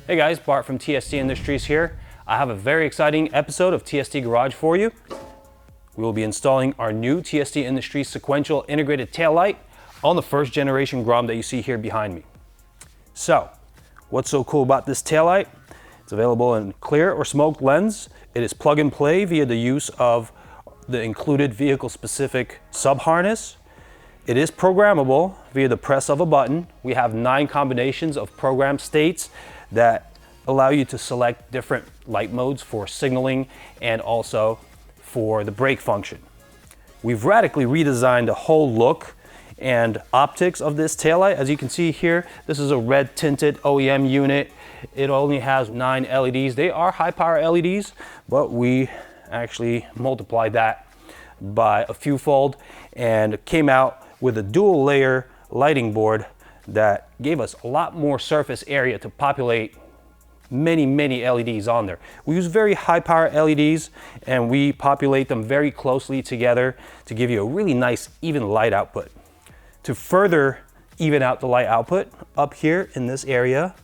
Hey guys, Bart from TST Industries here. I have a very exciting episode of TST Garage for you. We will be installing our new TST Industries sequential integrated tail light on the first generation Grom that you see here behind me. So, what's so cool about this tail light? It's available in clear or smoked lens. It is plug and play via the use of the included vehicle specific sub harness. It is programmable via the press of a button. We have 9 combinations of program states that allow you to select different light modes for signaling and also for the brake function. We've radically redesigned the whole look and optics of this taillight. As you can see here, this is a red tinted OEM unit. It only has 9 LEDs. They are high power LEDs, but we actually multiplied that by a few fold and came out with a dual layer lighting board that gave us a lot more surface area to populate many LEDs on there. We use very high power LEDs and we populate them very closely together to give you a really nice even light output. To further even out the light output, up here in this area,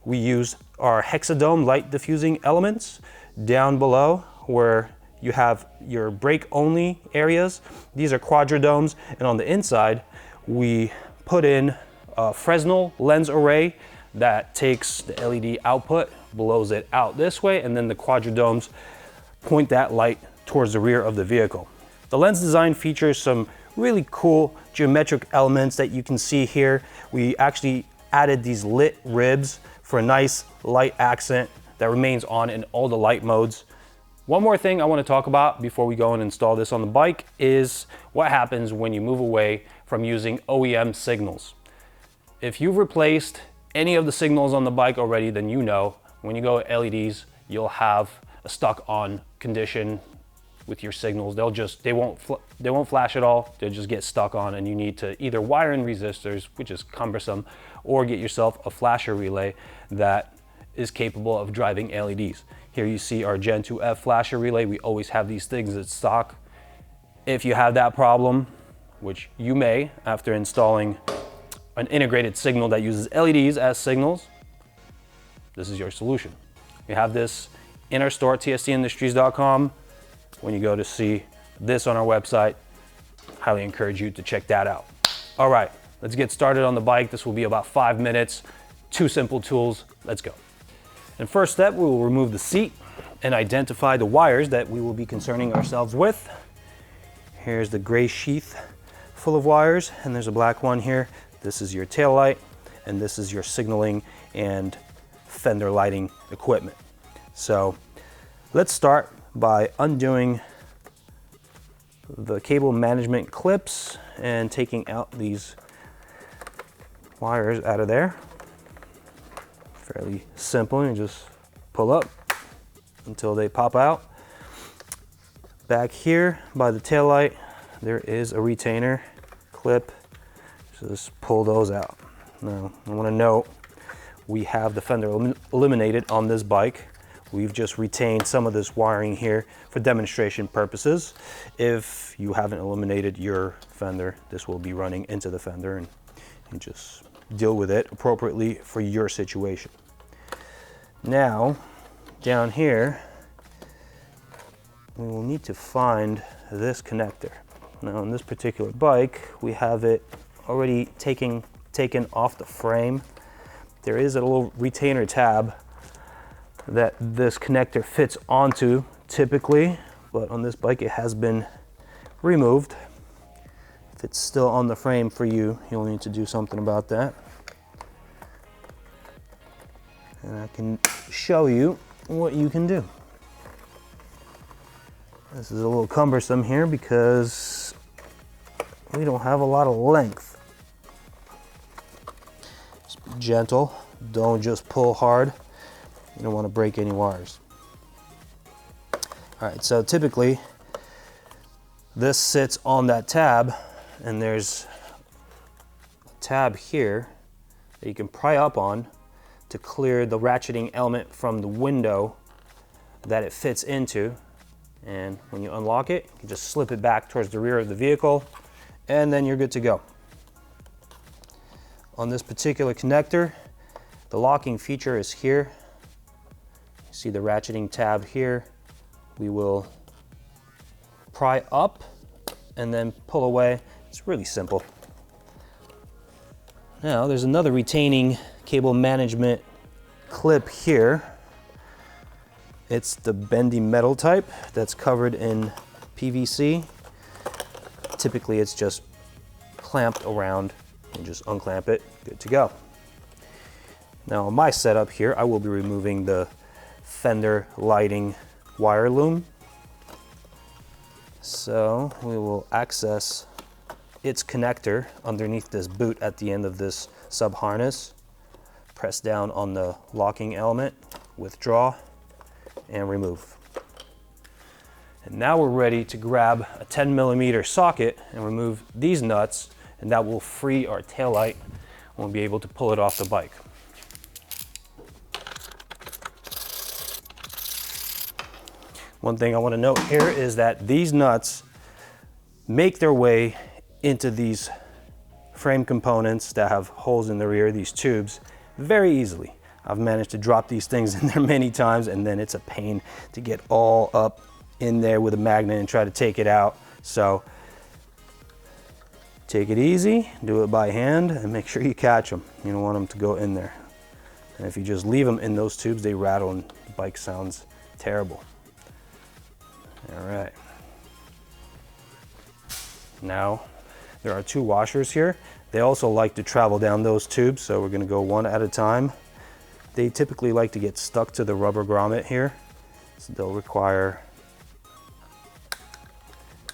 we use our hexadome light diffusing elements. Down below where you have your brake only areas, these are quadradomes, and on the inside we put in a Fresnel lens array that takes the LED output, blows it out this way, and then the quadradomes point that light towards the rear of the vehicle. The lens design features some really cool geometric elements that you can see here. We actually added these lit ribs for a nice light accent that remains on in all the light modes. One more thing I want to talk about before we go and install this on the bike is what happens when you move away from using OEM signals. If you've replaced any of the signals on the bike already, then you know when you go with LEDs, you'll have a stuck on condition with your signals. They won't flash at all. They'll just get stuck on, and you need to either wire in resistors, which is cumbersome, or get yourself a flasher relay that is capable of driving LEDs. Here you see our Gen 2F flasher relay. We always have these things in stock. If you have that problem, which you may after installing an integrated signal that uses LEDs as signals, this is your solution. We have this in our store at tstindustries.com. When you go to see this on our website, highly encourage you to check that out. All right, let's get started on the bike. This will be about 5 minutes, 2 simple tools. Let's go. And first step, we will remove the seat and identify the wires that we will be concerning ourselves with. Here's the gray sheath full of wires, and there's a black one here. This is your tail light, and this is your signaling and fender lighting equipment. So let's start by undoing the cable management clips and taking out these wires out of there. Fairly simple, you just pull up until they pop out. Back here by the tail light, there is a retainer clip. So just pull those out. Now, I want to note, we have the fender eliminated on this bike. We've just retained some of this wiring here for demonstration purposes. If you haven't eliminated your fender, this will be running into the fender, and you just deal with it appropriately for your situation. Now, down here, we will need to find this connector. Now, on this particular bike, we have it already taken off the frame. There is a little retainer tab that this connector fits onto typically, but on this bike it has been removed. If it's still on the frame for you, you'll need to do something about that. And I can show you what you can do. This is a little cumbersome here because we don't have a lot of length. Gentle, don't just pull hard. You don't want to break any wires. All right, so typically this sits on that tab, and there's a tab here that you can pry up on to clear the ratcheting element from the window that it fits into. And when you unlock it, you can just slip it back towards the rear of the vehicle, and then you're good to go. On this particular connector, The locking feature is here. You see the ratcheting tab here. We will pry up and then pull away. It's really simple. Now there's another retaining cable management clip here. It's the bendy metal type that's covered in PVC. Typically it's just clamped around and just unclamp it, good to go. Now on my setup here, I will be removing the Fender lighting wire loom. So we will access its connector underneath this boot at the end of this sub harness. Press down on the locking element, withdraw, and remove. And now we're ready to grab a 10mm socket and remove these nuts, and that will free our taillight and we'll be able to pull it off the bike. One thing I want to note here is that these nuts make their way into these frame components that have holes in the rear, these tubes, very easily. I've managed to drop these things in there many times, and then it's a pain to get all up in there with a magnet and try to take it out. So take it easy, do it by hand, and make sure you catch them. You don't want them to go in there. And if you just leave them in those tubes, they rattle and the bike sounds terrible. All right. Now, there are two washers here. They also like to travel down those tubes, so we're gonna go one at a time. They typically like to get stuck to the rubber grommet here, so they'll require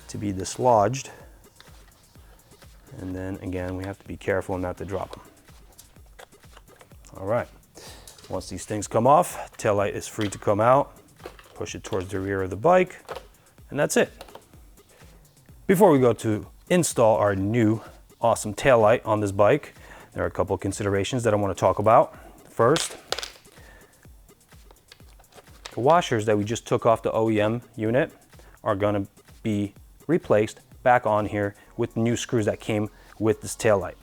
to be dislodged. And then again, we have to be careful not to drop them. All right, once these things come off, tail light is free to come out. Push it towards the rear of the bike, and that's it. Before we go to install our new awesome tail light on this bike, there are a couple of considerations that I want to talk about. First, the washers that we just took off the OEM unit are going to be replaced back on here with new screws that came with this tail light.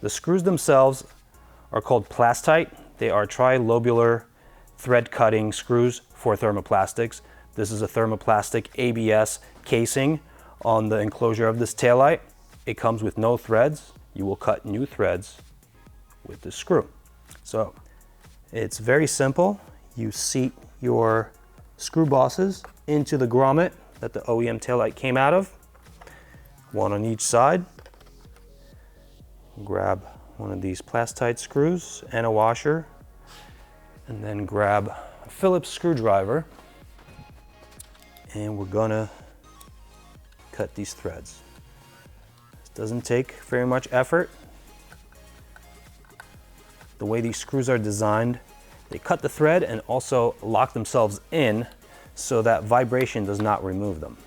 The screws themselves are called Plastite. They are tri-lobular thread cutting screws for thermoplastics. This is a thermoplastic ABS casing on the enclosure of this taillight. It comes with no threads. You will cut new threads with this screw. So it's very simple. You seat your screw bosses into the grommet that the OEM taillight came out of, one on each side. Grab one of these Plastite screws and a washer, and then grab a Phillips screwdriver, and we're gonna cut these threads. This doesn't take very much effort. The way these screws are designed, they cut the thread and also lock themselves in so that vibration does not remove them.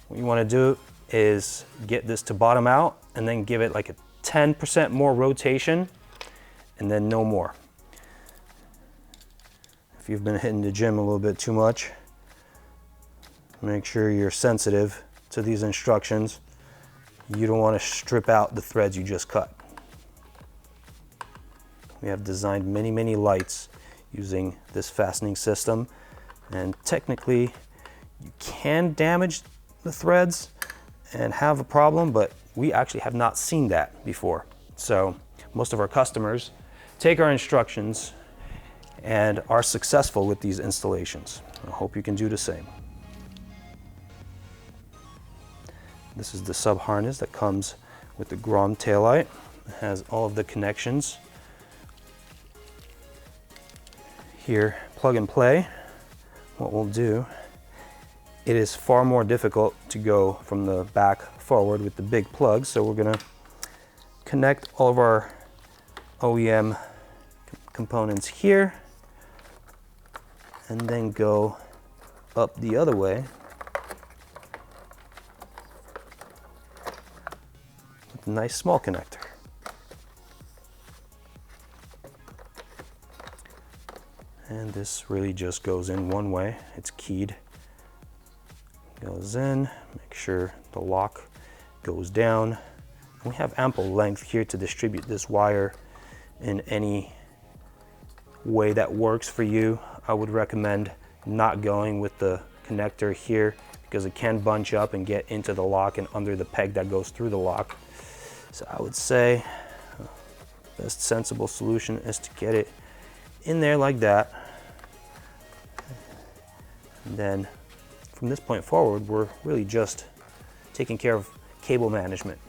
What you want to do is get this to bottom out and then give it like a 10% more rotation and then no more. If you've been hitting the gym a little bit too much, make sure you're sensitive to these instructions. You don't want to strip out the threads you just cut. We have designed many lights using this fastening system, and technically you can damage the threads and have a problem, but we actually have not seen that before. So most of our customers take our instructions and are successful with these installations. I hope you can do the same. This is the sub harness that comes with the Grom taillight. It has all of the connections here, plug and play. What we'll do, it is far more difficult to go from the back forward with the big plug, so we're gonna connect all of our OEM components here and then go up the other way with a nice small connector. And this really just goes in one way. It's keyed. Goes in, make sure the lock goes down. We have ample length here to distribute this wire in any way that works for you. I would recommend not going with the connector here because it can bunch up and get into the lock and under the peg that goes through the lock. So I would say the best sensible solution is to get it in there like that. And then from this point forward, we're really just taking care of cable management.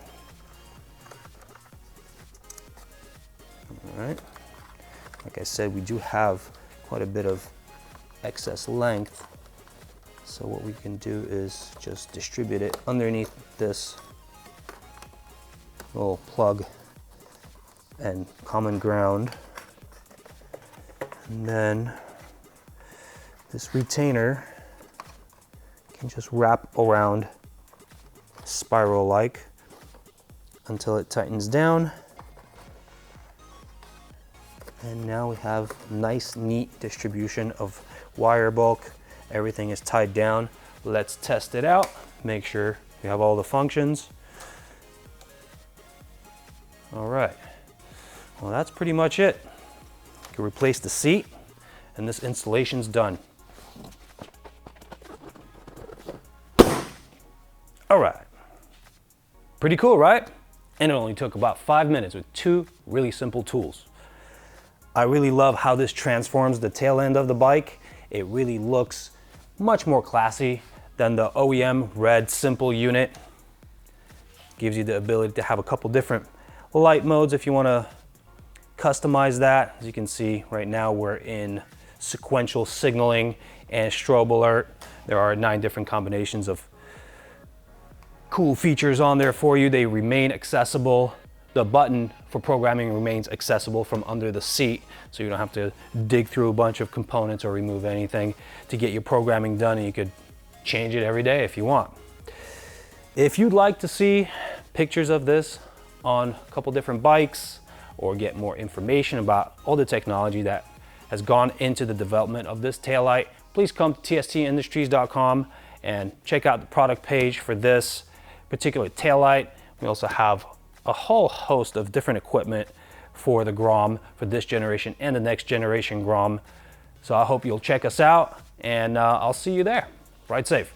All right. Like I said, we do have quite a bit of excess length. So what we can do is just distribute it underneath this little plug and common ground. And then this retainer can just wrap around spiral-like until it tightens down. And now we have nice, neat distribution of wire bulk. Everything is tied down. Let's test it out. Make sure we have all the functions. All right. Well, that's pretty much it. You can replace the seat, and this installation's done. All right. Pretty cool, right? And it only took about 5 minutes with 2 really simple tools. I really love how this transforms the tail end of the bike. It really looks much more classy than the OEM red simple unit. Gives you the ability to have a couple different light modes if you want to customize that. As you can see right now, we're in sequential signaling and strobe alert. There are 9 different combinations of cool features on there for you. They remain accessible. The button for programming remains accessible from under the seat, so you don't have to dig through a bunch of components or remove anything to get your programming done, and you could change it every day if you want. If you'd like to see pictures of this on a couple different bikes or get more information about all the technology that has gone into the development of this taillight, please come to tstindustries.com and check out the product page for this particular taillight. We also have a whole host of different equipment for the Grom, for this generation and the next generation Grom. So I hope you'll check us out, and I'll see you there. Ride safe.